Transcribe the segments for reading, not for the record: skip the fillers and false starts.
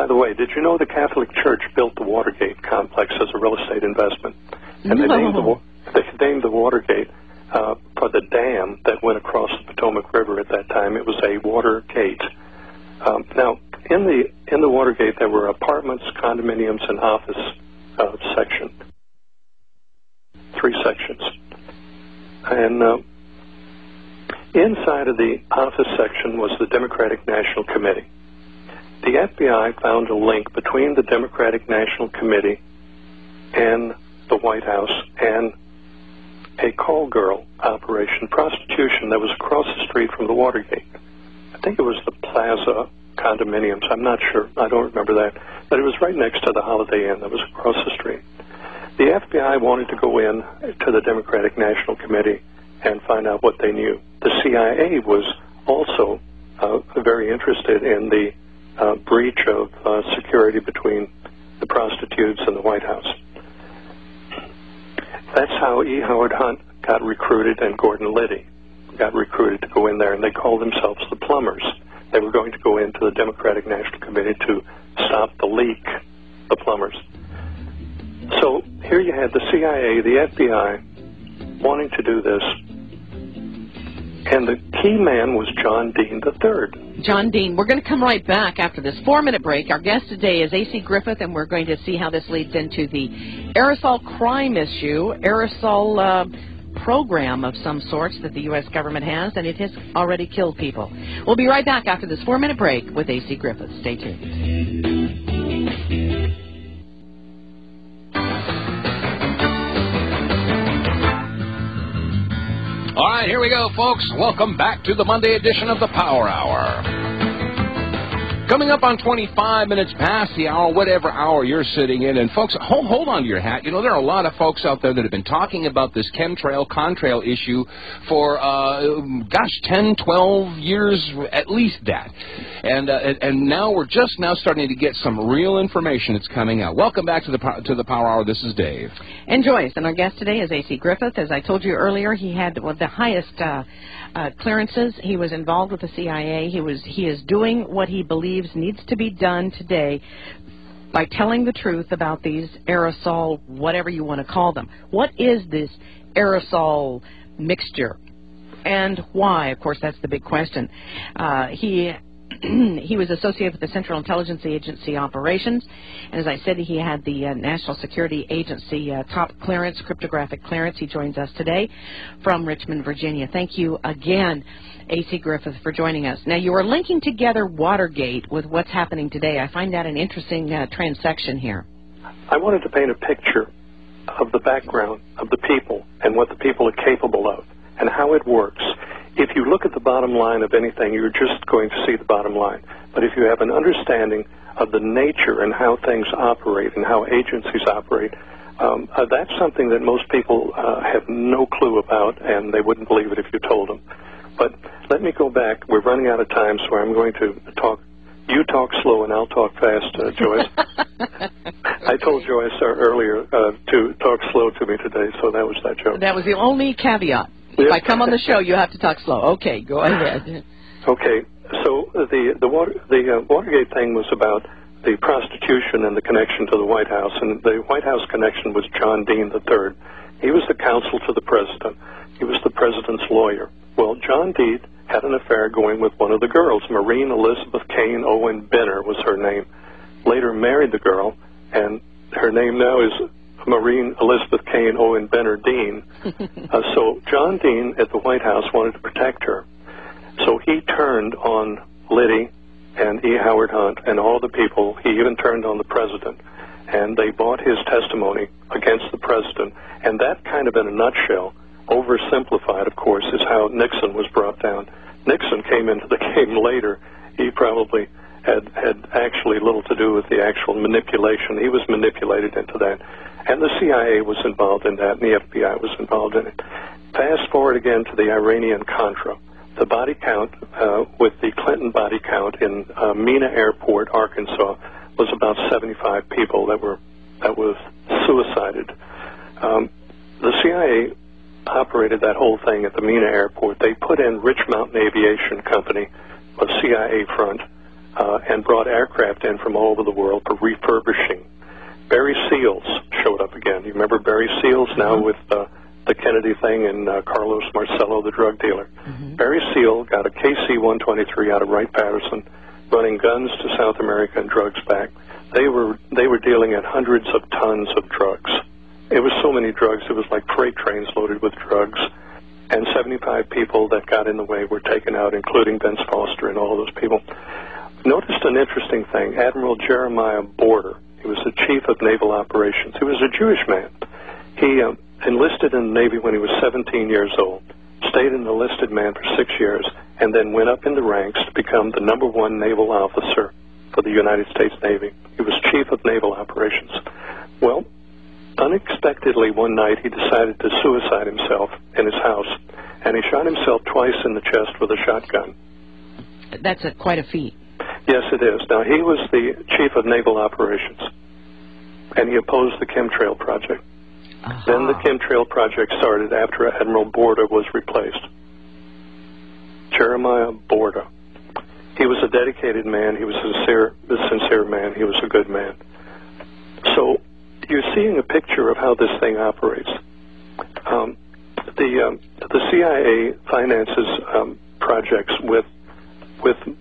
By the way, did you know the Catholic Church built the Watergate complex as a real estate investment? And no. they named the Watergate for the dam that went across the Potomac River at that time. It was a Watergate. Now, in the Watergate, there were apartments, condominiums, and office section. 3 sections. And inside of the office section was the Democratic National Committee. The FBI found a link between the Democratic National Committee and the White House and a call girl operation, prostitution, that was across the street from the Watergate. I think it was the Plaza condominiums. I'm not sure. I don't remember that. But it was right next to the Holiday Inn that was across the street. The FBI wanted to go in to the Democratic National Committee and find out what they knew. The CIA was also very interested in the breach of security between the prostitutes and the White House. That's how E. Howard Hunt got recruited and Gordon Liddy got recruited to go in there, and they called themselves the Plumbers. They were going to go into the Democratic National Committee to stop the leak, the Plumbers. So here you had the CIA, the FBI, wanting to do this, and the key man was John Dean III. John Dean. We're going to come right back after this 4-minute break. Our guest today is A.C. Griffith, and we're going to see how this leads into the aerosol crime issue, aerosol program of some sorts that the U.S. government has, and it has already killed people. We'll be right back after this 4-minute break with A.C. Griffith. Stay tuned. All right, here we go, folks. Welcome back to the Monday edition of the Power Hour. Coming up on 25 minutes past the hour, whatever hour you're sitting in. And, folks, hold on to your hat. You know, there are a lot of folks out there that have been talking about this chemtrail, contrail issue for, 10, 12 years, at least that. And now we're just now starting to get some real information that's coming out. Welcome back to the Power Hour. This is Dave. And Joyce. And our guest today is A.C. Griffith. As I told you earlier, he had one of the highest clearances. He was involved with the CIA. He is doing what he believes needs to be done today by telling the truth about these aerosol, whatever you want to call them. What is this aerosol mixture and why? Of course, that's the big question. He was associated with the Central Intelligence Agency operations, and as I said, he had the National Security Agency top clearance, cryptographic clearance. He joins us today from Richmond, Virginia. Thank you again, A.C. Griffith, for joining us. Now, you are linking together Watergate with what's happening today. I find that an interesting transection here. I wanted to paint a picture of the background of the people and what the people are capable of and how it works. If you look at the bottom line of anything, you're just going to see the bottom line. But if you have an understanding of the nature and how things operate and how agencies operate, that's something that most people have no clue about, and they wouldn't believe it if you told them. But let me go back. We're running out of time, so I'm going to talk. You talk slow and I'll talk fast, Joyce. I told Joyce earlier to talk slow to me today, so that was that joke. That was the only caveat. If I come on the show, you have to talk slow. Okay, go ahead. Okay, so the Watergate thing was about the prostitution and the connection to the White House, and the White House connection was John Dean III. He was the counsel to the president. He was the president's lawyer. Well, John Dean had an affair going with one of the girls. Maureen Elizabeth Kane Owen Benner was her name. Later married the girl, and her name now is Maureen Elizabeth Kane Owen Benner Dean. So John Dean at the White House wanted to protect her. So he turned on Liddy and E. Howard Hunt and all the people. He even turned on the president. And they bought his testimony against the president. And that kind of in a nutshell, oversimplified, of course, is how Nixon was brought down. Nixon came into the game later. He probably had actually little to do with the actual manipulation. He was manipulated into that. And the CIA was involved in that, and the FBI was involved in it. Fast forward again to the Iranian-Contra. The body count, with the Clinton body count in Mena Airport, Arkansas, was about 75 people that was suicided. The CIA operated that whole thing at the Mena Airport. They put in Rich Mountain Aviation Company, a CIA front, and brought aircraft in from all over the world for refurbishing. Barry Seals showed up again. You remember Barry Seals now with the Kennedy thing and Carlos Marcello, the drug dealer. Barry Seal got a KC-123 out of Wright-Patterson, running guns to South America and drugs back. They were dealing in hundreds of tons of drugs. It was so many drugs, it was like freight trains loaded with drugs. And 75 people that got in the way were taken out, including Vince Foster and all of those people. Noticed an interesting thing. Admiral Jeremiah Border, he was the chief of naval operations. He was a Jewish man. He enlisted in the Navy when he was 17 years old, stayed an enlisted man for 6 years, and then went up in the ranks to become the #1 naval officer for the United States Navy. He was chief of naval operations. Well, unexpectedly one night he decided to suicide himself in his house, and he shot himself twice in the chest with a shotgun. That's quite a feat. Yes, it is. Now, he was the chief of naval operations, and he opposed the chemtrail project. Then the chemtrail project started after Admiral Borda was replaced. Jeremiah Borda. He was a dedicated man. He was a sincere man. He was a good man. So you're seeing a picture of how this thing operates. The CIA finances projects with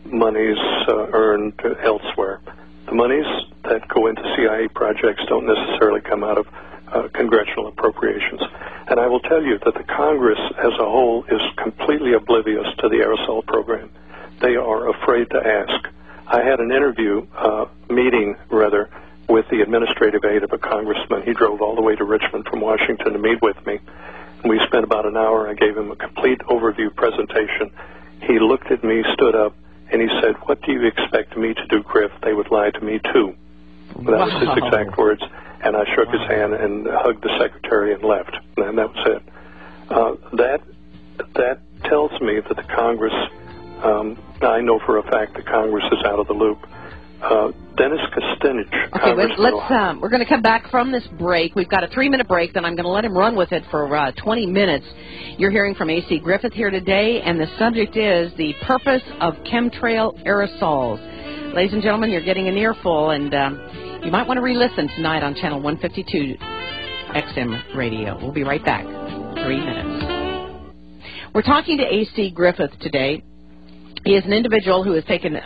monies earned elsewhere. The monies that go into CIA projects don't necessarily come out of congressional appropriations. And I will tell you that the Congress as a whole is completely oblivious to the aerosol program. They are afraid to ask. I had an meeting with the administrative aide of a congressman. He drove all the way to Richmond from Washington to meet with me. And we spent about an hour. I gave him a complete overview presentation. He looked at me, stood up, and he said, "What do you expect me to do, Griff? They would lie to me, too." That was his exact words. And I shook his hand and hugged the secretary and left. And that was it. That tells me that the Congress, I know for a fact the Congress is out of the loop. Dennis Kucinich. Okay, we're going to come back from this break. We've got a 3-minute break, then I'm going to let him run with it for 20 minutes. You're hearing from A.C. Griffith here today, and the subject is the purpose of chemtrail aerosols. Ladies and gentlemen, you're getting an earful, and you might want to re-listen tonight on Channel 152 XM Radio. We'll be right back. 3 minutes. We're talking to A.C. Griffith today. He is an individual who has taken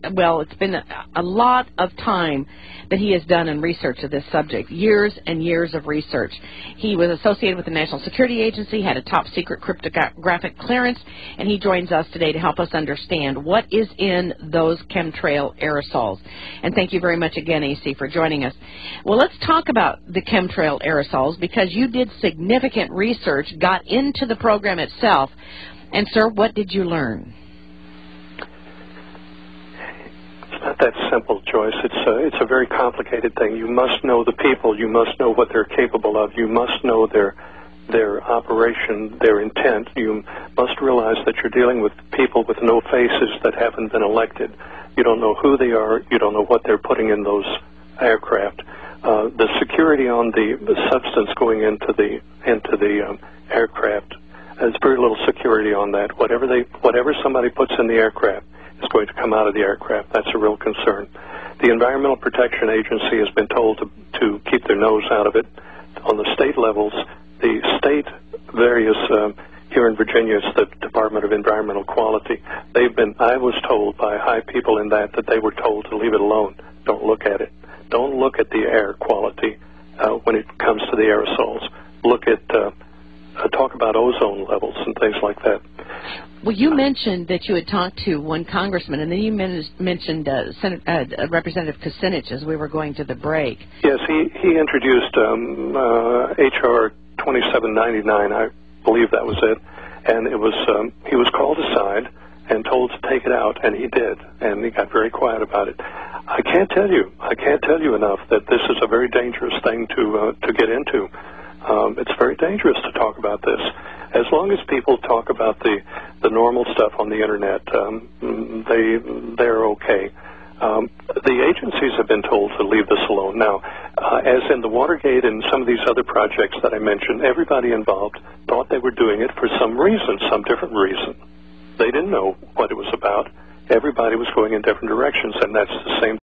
it's been a lot of time that he has done in research of this subject, years and years of research. He was associated with the National Security Agency, had a top-secret cryptographic clearance, and he joins us today to help us understand what is in those chemtrail aerosols. And thank you very much again, AC, for joining us. Well, let's talk about the chemtrail aerosols, because you did significant research, got into the program itself. And, sir, what did you learn? It's not that simple, Joyce. It's a very complicated thing. You must know the people. You must know what they're capable of. You must know their operation, their intent. You must realize that you're dealing with people with no faces that haven't been elected. You don't know who they are. You don't know what they're putting in those aircraft. The security on the substance going into the aircraft, there's very little security on that. Whatever somebody puts in the aircraft is going to come out of the aircraft. That's a real concern. The Environmental Protection Agency has been told to keep their nose out of it. On the state levels, the state various here in Virginia, it's the Department of Environmental Quality. I was told by high people in that they were told to leave it alone. Don't look at it. Don't look at the air quality when it comes to the aerosols. Look at talk about ozone levels and things like that. Well, you mentioned that you had talked to one congressman, and then you mentioned Representative Kucinich as we were going to the break. Yes, he introduced H.R. 2799, I believe that was it, and it was he was called aside and told to take it out, and he did, and he got very quiet about it. I can't tell you enough that this is a very dangerous thing to get into. It's very dangerous to talk about this. As long as people talk about the normal stuff on the internet, they're okay. The agencies have been told to leave this alone. Now, as in the Watergate and some of these other projects that I mentioned, everybody involved thought they were doing it for some reason, some different reason. They didn't know what it was about. everybody was going in different directions, and that's the same